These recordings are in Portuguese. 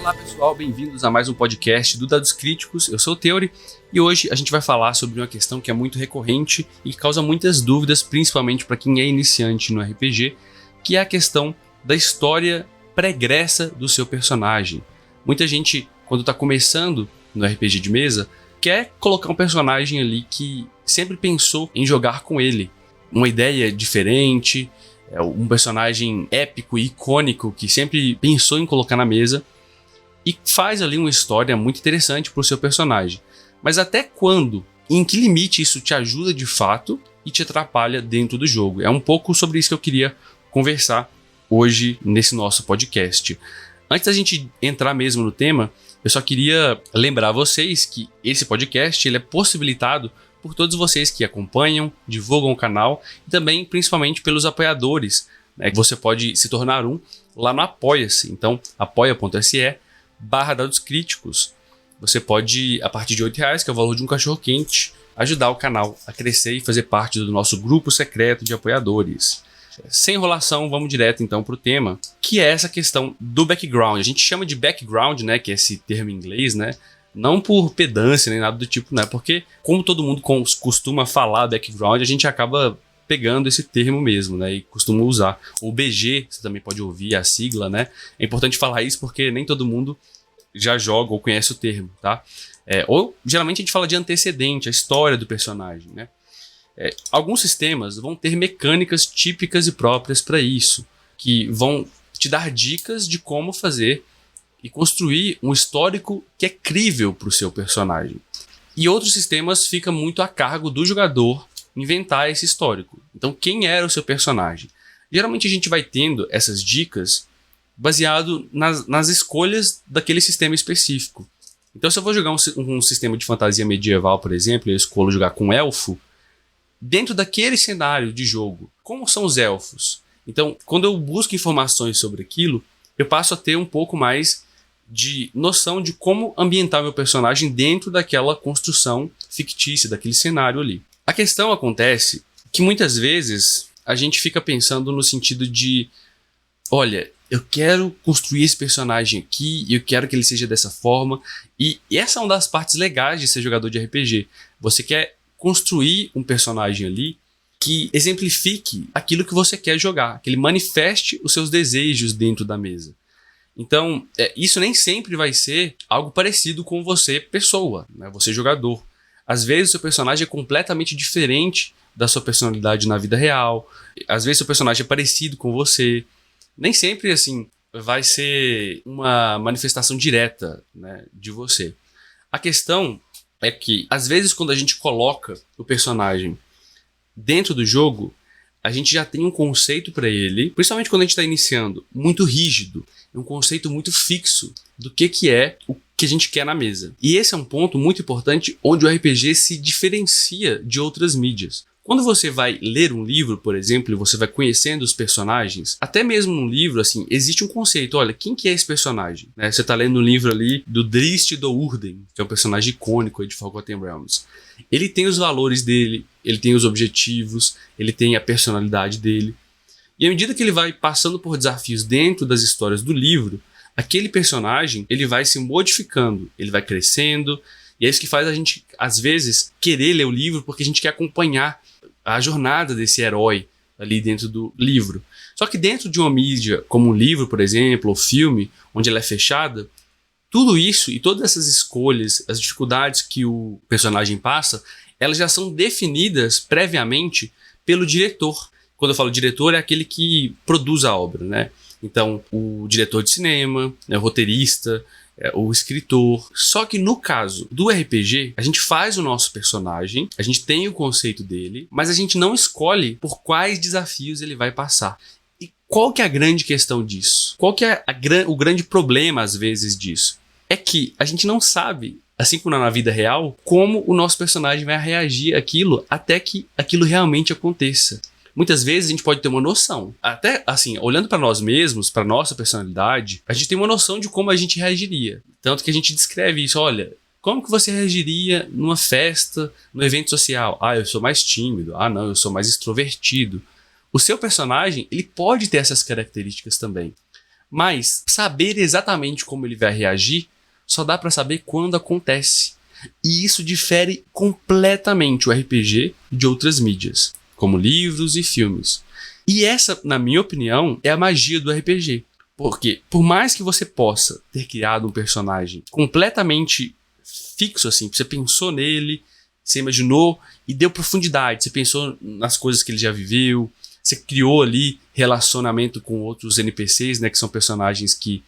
Olá pessoal, bem-vindos a mais um podcast do Dados Críticos. Eu sou o Theory e hoje a gente vai falar sobre uma questão que é muito recorrente e que causa muitas dúvidas, principalmente para quem é iniciante no RPG, que é a questão da história pregressa do seu personagem. Muita gente, quando está começando no RPG de mesa, quer colocar um personagem ali que sempre pensou em jogar com ele. Uma ideia diferente, um personagem épico e icônico que sempre pensou em colocar na mesa e faz ali uma história muito interessante para o seu personagem. Mas até quando? Em que limite isso te ajuda de fato e te atrapalha dentro do jogo? É um pouco sobre isso que eu queria conversar hoje nesse nosso podcast. Antes da gente entrar mesmo no tema, eu só queria lembrar vocês que esse podcast ele é possibilitado por todos vocês que acompanham, divulgam o canal e também principalmente pelos apoiadores, né? Você pode se tornar um lá no Apoia-se. Então, apoia.se/Dados Críticos. Você pode, a partir de R$8, que é o valor de um cachorro-quente, ajudar o canal a crescer e fazer parte do nosso grupo secreto de apoiadores. Sem enrolação, vamos direto então para o tema, que é essa questão do background. A gente chama de background, né, que é esse termo em inglês, né, não por pedância nem nada do tipo, né, porque como todo mundo costuma falar background, a gente acaba pegando esse termo mesmo, né, e costuma usar. O BG, você também pode ouvir a sigla, né, é importante falar isso porque nem todo mundo já joga ou conhece o termo, tá? Ou geralmente a gente fala de antecedente, a história do personagem, né. Alguns sistemas vão ter mecânicas típicas e próprias para isso, que vão te dar dicas de como fazer e construir um histórico que é crível para o seu personagem. E outros sistemas ficam muito a cargo do jogador inventar esse histórico. Então, quem era o seu personagem? Geralmente a gente vai tendo essas dicas baseado nas escolhas daquele sistema específico. Então, se eu vou jogar um sistema de fantasia medieval, por exemplo, e eu escolho jogar com elfo, dentro daquele cenário de jogo, como são os elfos? Então, quando eu busco informações sobre aquilo, eu passo a ter um pouco mais de noção de como ambientar meu personagem dentro daquela construção fictícia, daquele cenário ali. A questão acontece que muitas vezes a gente fica pensando no sentido de, olha, eu quero construir esse personagem aqui, eu quero que ele seja dessa forma, e essa é uma das partes legais de ser jogador de RPG. Você quer construir um personagem ali que exemplifique aquilo que você quer jogar, que ele manifeste os seus desejos dentro da mesa. Então, isso nem sempre vai ser algo parecido com você, pessoa, né? Você jogador. Às vezes o seu personagem é completamente diferente da sua personalidade na vida real. Às vezes o seu personagem é parecido com você. Nem sempre assim vai ser uma manifestação direta, né, de você. A questão é que, às vezes, quando a gente coloca o personagem dentro do jogo, a gente já tem um conceito para ele, principalmente quando a gente está iniciando, muito rígido, um conceito muito fixo do que é o que a gente quer na mesa. E esse é um ponto muito importante onde o RPG se diferencia de outras mídias. Quando você vai ler um livro, por exemplo, e você vai conhecendo os personagens, até mesmo num livro, assim, existe um conceito. Olha, quem que é esse personagem? Né? Você está lendo um livro ali do Drizzt Do'Urden, que é um personagem icônico aí de Forgotten Realms. Ele tem os valores dele, ele tem os objetivos, ele tem a personalidade dele. E à medida que ele vai passando por desafios dentro das histórias do livro, aquele personagem ele vai se modificando, ele vai crescendo, e é isso que faz a gente, às vezes, querer ler o livro porque a gente quer acompanhar a jornada desse herói ali dentro do livro. Só que dentro de uma mídia como um livro, por exemplo, ou filme, onde ela é fechada, tudo isso e todas essas escolhas, as dificuldades que o personagem passa, elas já são definidas previamente pelo diretor. Quando eu falo diretor, é aquele que produz a obra, né? Então, o diretor de cinema, né, o roteirista, o escritor. Só que no caso do RPG, a gente faz o nosso personagem, a gente tem o conceito dele, mas a gente não escolhe por quais desafios ele vai passar. E qual que é a grande questão disso? Qual que é o grande problema, às vezes, disso? É que a gente não sabe, assim como na vida real, como o nosso personagem vai reagir àquilo até que aquilo realmente aconteça. Muitas vezes a gente pode ter uma noção. Até assim, olhando para nós mesmos, para nossa personalidade, a gente tem uma noção de como a gente reagiria. Tanto que a gente descreve isso. Olha, como que você reagiria numa festa, num evento social? Ah, eu sou mais tímido. Ah, não, eu sou mais extrovertido. O seu personagem, ele pode ter essas características também. Mas saber exatamente como ele vai reagir só dá para saber quando acontece. E isso difere completamente o RPG de outras mídias, como livros e filmes. E essa, na minha opinião, é a magia do RPG. Porque, por mais que você possa ter criado um personagem completamente fixo, assim, você pensou nele, você imaginou e deu profundidade, você pensou nas coisas que ele já viveu, você criou ali relacionamento com outros NPCs, né, que são personagens que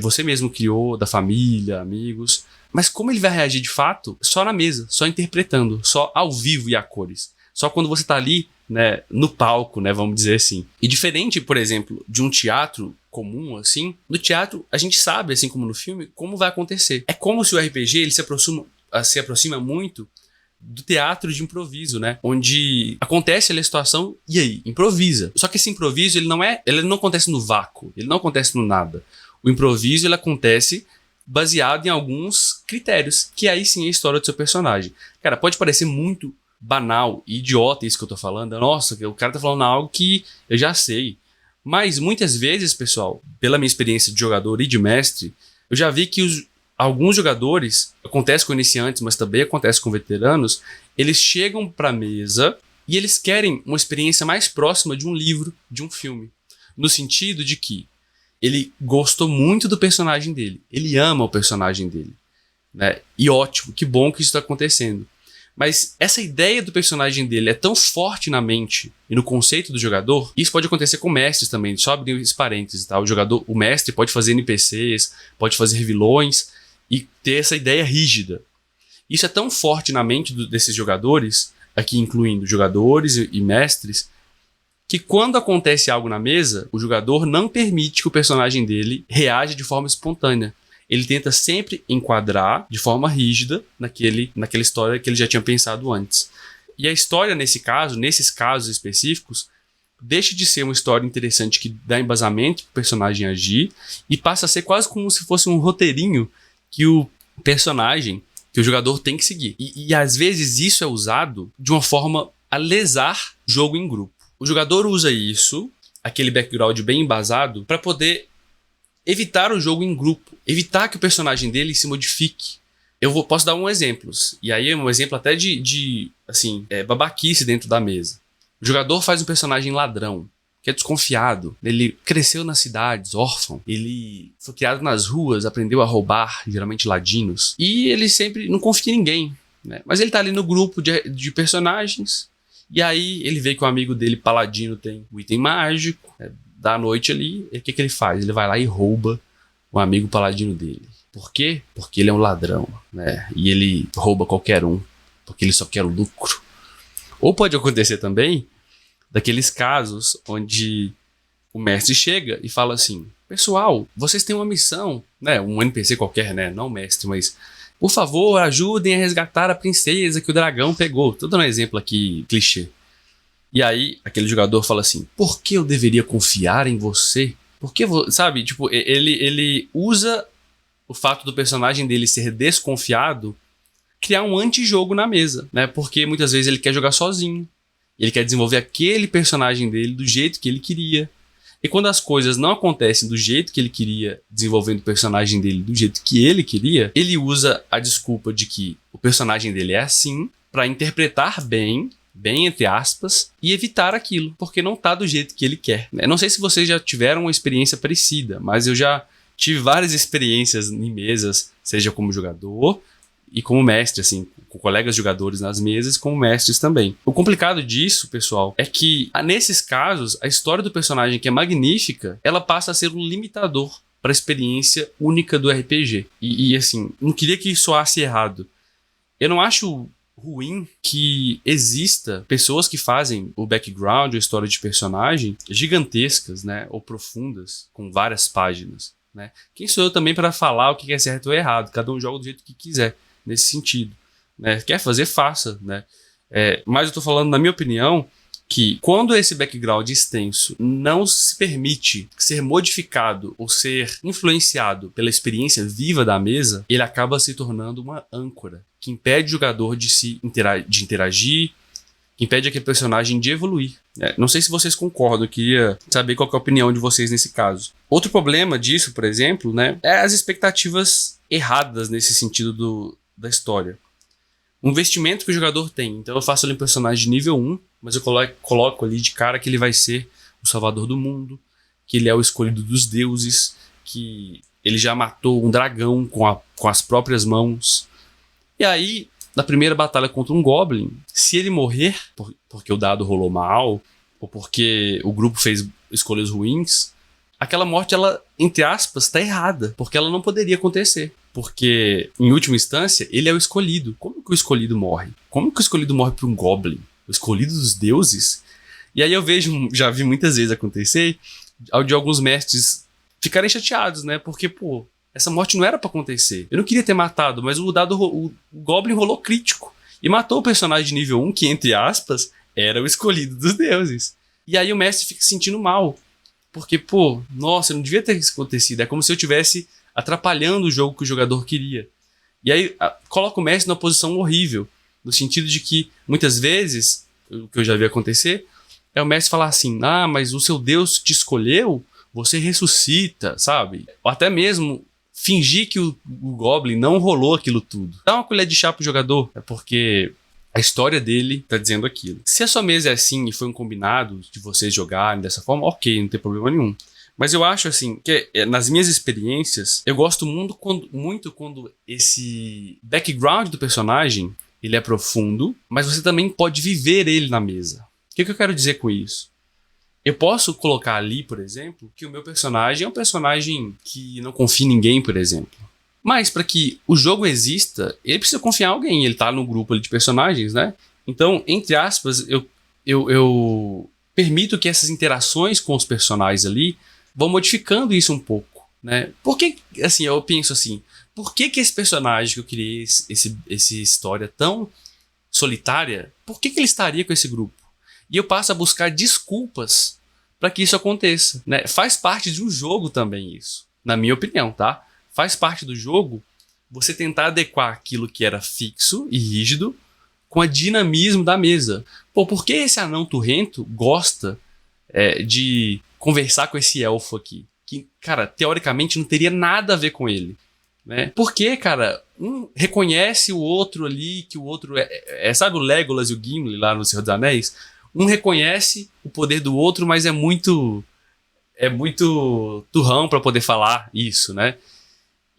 você mesmo criou, da família, amigos. Mas como ele vai reagir de fato? Só na mesa, só interpretando, só ao vivo e a cores. Só quando você tá ali, né, no palco, né, vamos dizer assim. E diferente, por exemplo, de um teatro comum, assim, no teatro a gente sabe, assim como no filme, como vai acontecer. É como se o RPG ele se aproxima muito do teatro de improviso, né? Onde acontece ali a situação e aí, improvisa. Só que esse improviso, ele não acontece no vácuo, ele não acontece no nada. O improviso, ele acontece baseado em alguns critérios, que aí sim é a história do seu personagem. Cara, pode parecer muito banal e idiota isso que eu tô falando. Nossa, o cara tá falando algo que eu já sei. Mas muitas vezes, pessoal, pela minha experiência de jogador e de mestre, eu já vi que alguns jogadores, acontece com iniciantes, mas também acontece com veteranos, eles chegam pra mesa e eles querem uma experiência mais próxima de um livro, de um filme. No sentido de que ele gostou muito do personagem dele, ele ama o personagem dele, né? E ótimo, que bom que isso está acontecendo. Mas essa ideia do personagem dele é tão forte na mente e no conceito do jogador, isso pode acontecer com mestres também, só abrir esse parênteses, tá? O mestre pode fazer NPCs, pode fazer vilões e ter essa ideia rígida. Isso é tão forte na mente desses jogadores, aqui incluindo jogadores e mestres, que quando acontece algo na mesa, o jogador não permite que o personagem dele reaja de forma espontânea. Ele tenta sempre enquadrar de forma rígida naquela história que ele já tinha pensado antes. E a história, nesses casos específicos, deixa de ser uma história interessante que dá embasamento para o personagem agir e passa a ser quase como se fosse um roteirinho que o jogador tem que seguir. E às vezes isso é usado de uma forma a lesar jogo em grupo. O jogador usa isso, aquele background bem embasado, para poder evitar o jogo em grupo, evitar que o personagem dele se modifique. Posso dar um exemplo, e aí é um exemplo até de babaquice dentro da mesa. O jogador faz um personagem ladrão, que é desconfiado. Ele cresceu nas cidades, órfão. Ele foi criado nas ruas, aprendeu a roubar, geralmente ladinos. E ele sempre não confia em ninguém, né? Mas ele tá ali no grupo de personagens. E aí ele vê que o amigo dele, paladino, tem um item mágico, da noite ali, e o que ele faz? Ele vai lá e rouba o amigo paladino dele. Por quê? Porque ele é um ladrão, né? E ele rouba qualquer um, porque ele só quer o lucro. Ou pode acontecer também daqueles casos onde o mestre chega e fala assim: pessoal, vocês têm uma missão, né? Um NPC qualquer, né? Não o mestre, mas por favor, ajudem a resgatar a princesa que o dragão pegou. Tô dando um exemplo aqui, clichê. E aí, aquele jogador fala assim: por que eu deveria confiar em você? Porque, sabe, tipo, ele usa o fato do personagem dele ser desconfiado criar um antijogo na mesa, né? Porque muitas vezes ele quer jogar sozinho. Ele quer desenvolver aquele personagem dele do jeito que ele queria. E quando as coisas não acontecem do jeito que ele queria, desenvolvendo o personagem dele do jeito que ele queria, ele usa a desculpa de que o personagem dele é assim para interpretar bem entre aspas, e evitar aquilo, porque não tá do jeito que ele quer. Não sei se vocês já tiveram uma experiência parecida, mas eu já tive várias experiências em mesas, seja como jogador e como mestre, assim, com colegas jogadores nas mesas, como mestres também. O complicado disso, pessoal, é que nesses casos, a história do personagem, que é magnífica, ela passa a ser um limitador para a experiência única do RPG. E assim, não queria que soasse errado. Eu não acho ruim que exista pessoas que fazem o background, a história de personagem gigantescas, né, ou profundas, com várias páginas, né? Quem sou eu também para falar o que é certo ou errado? Cada um joga do jeito que quiser, nesse sentido, né? Quer fazer, faça, né? Mas eu tô falando, na minha opinião, que quando esse background extenso não se permite ser modificado ou ser influenciado pela experiência viva da mesa, ele acaba se tornando uma âncora que impede o jogador de interagir, que impede aquele personagem de evoluir. Não sei se vocês concordam, eu queria saber qual que é a opinião de vocês nesse caso. Outro problema disso, por exemplo, né, é as expectativas erradas nesse sentido da história. O investimento que o jogador tem. Então eu faço ali um personagem de nível 1, mas eu coloco ali de cara que ele vai ser o salvador do mundo, que ele é o escolhido dos deuses, que ele já matou um dragão com as próprias mãos. E aí, na primeira batalha contra um Goblin, se ele morrer, porque o dado rolou mal, ou porque o grupo fez escolhas ruins, aquela morte, ela, entre aspas, está errada, porque ela não poderia acontecer. Porque, em última instância, ele é o escolhido. Como que o escolhido morre? Como que o escolhido morre por um Goblin? O escolhido dos deuses? E aí eu já vi muitas vezes acontecer, de alguns mestres ficarem chateados, né? Porque, pô, essa morte não era pra acontecer. Eu não queria ter matado, mas o Goblin rolou crítico. E matou o personagem de nível 1, que, entre aspas, era o escolhido dos deuses. E aí o mestre fica se sentindo mal. Porque, pô, nossa, não devia ter isso acontecido. É como se eu estivesse atrapalhando o jogo que o jogador queria. E aí coloca o mestre numa posição horrível. No sentido de que, muitas vezes, o que eu já vi acontecer, é o mestre falar assim, mas o seu Deus te escolheu, você ressuscita, sabe? Ou até mesmo fingir que o Goblin não rolou aquilo tudo. Dá uma colher de chá pro jogador, é porque a história dele tá dizendo aquilo. Se a sua mesa é assim e foi um combinado de vocês jogarem dessa forma, ok, não tem problema nenhum. Mas eu acho assim, que nas minhas experiências, eu gosto muito quando esse background do personagem, ele é profundo, mas você também pode viver ele na mesa. O que eu quero dizer com isso? Eu posso colocar ali, por exemplo, que o meu personagem é um personagem que não confia em ninguém, por exemplo. Mas para que o jogo exista, ele precisa confiar em alguém. Ele tá no grupo ali de personagens, né? Então, entre aspas, eu permito que essas interações com os personagens ali vão modificando isso um pouco, né? Porque, assim, eu penso assim, por que esse personagem que eu criei, essa história tão solitária, por que ele estaria com esse grupo? E eu passo a buscar desculpas para que isso aconteça, né? Faz parte de um jogo também isso, na minha opinião, tá? Faz parte do jogo você tentar adequar aquilo que era fixo e rígido com o dinamismo da mesa. Pô, por que esse anão turrento gosta de conversar com esse elfo aqui? Que, cara, teoricamente não teria nada a ver com ele, né? Porque, cara, um reconhece o outro ali, que o outro sabe o Legolas e o Gimli lá no Senhor dos Anéis? Um reconhece o poder do outro, mas é muito turrão para poder falar isso, né?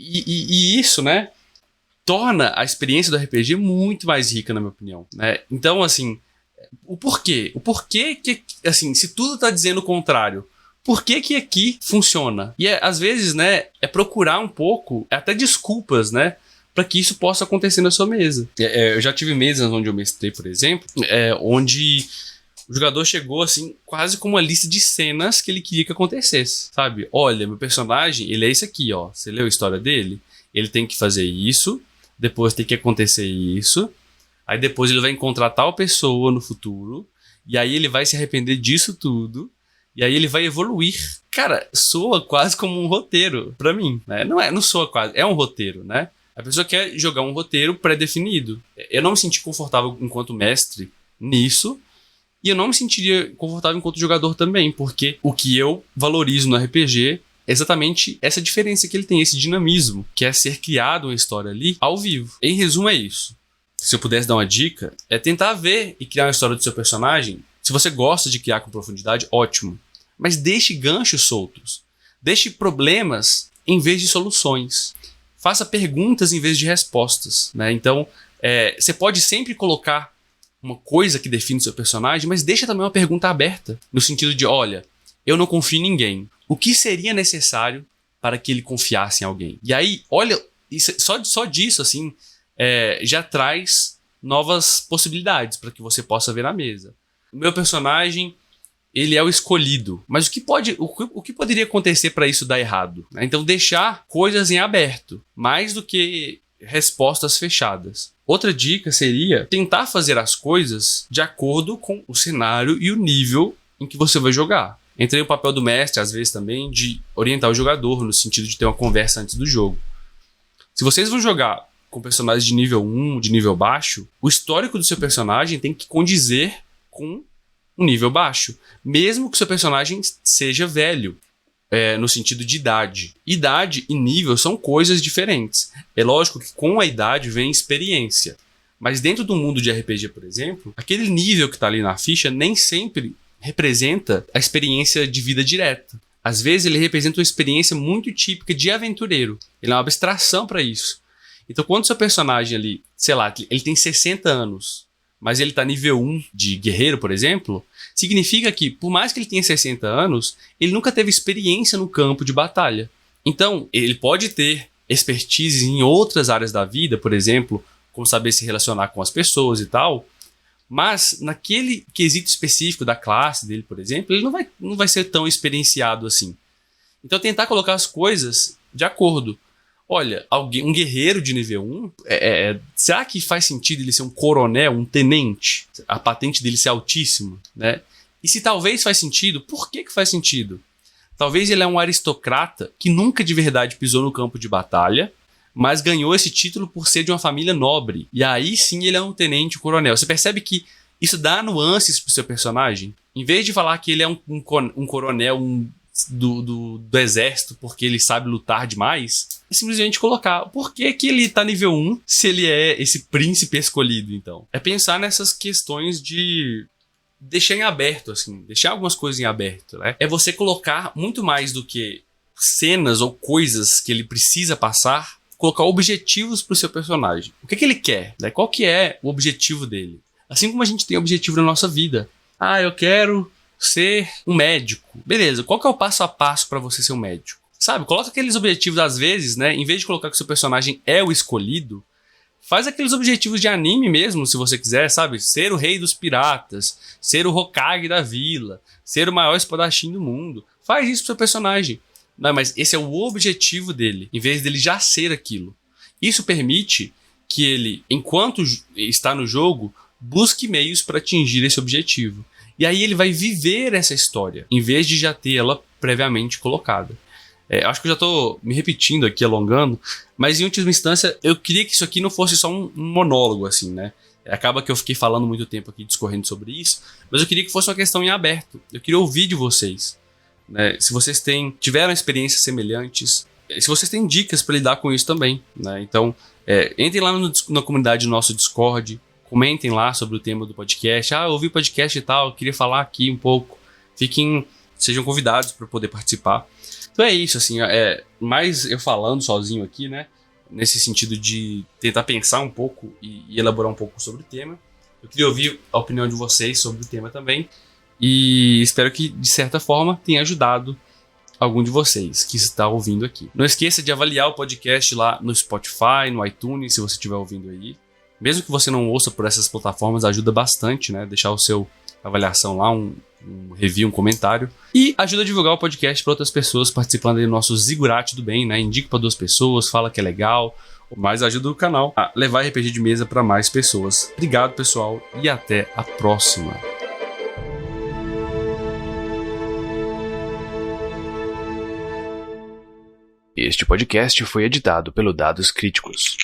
E isso, né, torna a experiência do RPG muito mais rica, na minha opinião, né? Então, assim, o porquê que, assim, se tudo tá dizendo o contrário, por que aqui funciona? E às vezes, né, é procurar um pouco, até desculpas, né, para que isso possa acontecer na sua mesa. Eu já tive mesas onde eu mestrei, por exemplo, onde o jogador chegou, assim, quase com uma lista de cenas que ele queria que acontecesse, sabe? Olha, meu personagem, ele é esse aqui, ó. Você leu a história dele? Ele tem que fazer isso, depois tem que acontecer isso, aí depois ele vai encontrar tal pessoa no futuro, e aí ele vai se arrepender disso tudo, e aí ele vai evoluir. Cara, soa quase como um roteiro pra mim, né? Não soa quase, é um roteiro, né? A pessoa quer jogar um roteiro pré-definido. Eu não me senti confortável enquanto mestre nisso, e eu não me sentiria confortável enquanto jogador também, porque o que eu valorizo no RPG é exatamente essa diferença que ele tem, esse dinamismo, que é ser criado uma história ali ao vivo. Em resumo, é isso. Se eu pudesse dar uma dica, é tentar ver e criar uma história do seu personagem. Se você gosta de criar com profundidade, ótimo. Mas deixe ganchos soltos. Deixe problemas em vez de soluções. Faça perguntas em vez de respostas, né? Então, você pode sempre colocar uma coisa que define o seu personagem, mas deixa também uma pergunta aberta, no sentido de, olha, eu não confio em ninguém. O que seria necessário para que ele confiasse em alguém? E aí, olha, só disso, assim, já traz novas possibilidades para que você possa ver na mesa. O meu personagem, ele é o escolhido, mas o que poderia acontecer para isso dar errado? Então, deixar coisas em aberto, mais do que respostas fechadas. Outra dica seria tentar fazer as coisas de acordo com o cenário e o nível em que você vai jogar. Entrei o papel do mestre, às vezes também, de orientar o jogador, no sentido de ter uma conversa antes do jogo. Se vocês vão jogar com personagens de nível 1, de nível baixo, o histórico do seu personagem tem que condizer com um nível baixo, mesmo que o seu personagem seja velho, no sentido de idade. Idade e nível são coisas diferentes. É lógico que com a idade vem experiência, mas dentro do mundo de RPG, por exemplo, aquele nível que está ali na ficha nem sempre representa a experiência de vida direta. Às vezes ele representa uma experiência muito típica de aventureiro. Ele é uma abstração para isso. Então quando o seu personagem ali, sei lá, ele tem 60 anos, mas ele está nível 1 de guerreiro, por exemplo, significa que, por mais que ele tenha 60 anos, ele nunca teve experiência no campo de batalha. Então, ele pode ter expertise em outras áreas da vida, por exemplo, como saber se relacionar com as pessoas e tal, mas naquele quesito específico da classe dele, por exemplo, ele não vai ser tão experienciado assim. Então, tentar colocar as coisas de acordo. Olha, um guerreiro de nível 1, será que faz sentido ele ser um coronel, um tenente? A patente dele ser altíssima, né? E se talvez faz sentido, por que faz sentido? Talvez ele é um aristocrata que nunca de verdade pisou no campo de batalha, mas ganhou esse título por ser de uma família nobre. E aí sim ele é um tenente, um coronel. Você percebe que isso dá nuances pro seu personagem? Em vez de falar que ele é um coronel do exército porque ele sabe lutar demais, é simplesmente colocar por que ele tá nível 1 se ele é esse príncipe escolhido, então. É pensar nessas questões de deixar em aberto, assim, deixar algumas coisas em aberto, né? É você colocar muito mais do que cenas ou coisas que ele precisa passar, colocar objetivos pro seu personagem. O que ele quer, né? Qual que é o objetivo dele? Assim como a gente tem objetivo na nossa vida. Ah, eu quero ser um médico. Beleza, qual que é o passo a passo para você ser um médico? Sabe, coloca aqueles objetivos às vezes, né? Em vez de colocar que o seu personagem é o escolhido, faz aqueles objetivos de anime mesmo, se você quiser, sabe? Ser o rei dos piratas, ser o Hokage da vila, ser o maior espadachim do mundo. Faz isso pro seu personagem. Não, mas esse é o objetivo dele, em vez dele já ser aquilo. Isso permite que ele, enquanto está no jogo, busque meios para atingir esse objetivo. E aí ele vai viver essa história, em vez de já ter ela previamente colocada. Acho que eu já estou me repetindo aqui, alongando, mas em última instância eu queria que isso aqui não fosse só um monólogo, assim, né? Acaba que eu fiquei falando muito tempo aqui, discorrendo sobre isso, mas eu queria que fosse uma questão em aberto. Eu queria ouvir de vocês, né? Se vocês tiveram experiências semelhantes, se vocês têm dicas para lidar com isso também, né? Então, entrem lá na comunidade do nosso Discord, comentem lá sobre o tema do podcast. Ah, eu ouvi o podcast e tal, queria falar aqui um pouco. Sejam convidados para poder participar. Então é isso, assim, mais eu falando sozinho aqui, né? Nesse sentido de tentar pensar um pouco e elaborar um pouco sobre o tema. Eu queria ouvir a opinião de vocês sobre o tema também. E espero que, de certa forma, tenha ajudado algum de vocês que está ouvindo aqui. Não esqueça de avaliar o podcast lá no Spotify, no iTunes, se você estiver ouvindo aí. Mesmo que você não ouça por essas plataformas, ajuda bastante, né? Deixar o seu avaliação lá, um review, um comentário. E ajuda a divulgar o podcast para outras pessoas participando aí do nosso Zigurate do Bem, né? Indique para 2 pessoas, fala que é legal, mas ajuda o canal a levar RPG de mesa para mais pessoas. Obrigado, pessoal, e até a próxima. Este podcast foi editado pelo Dados Críticos.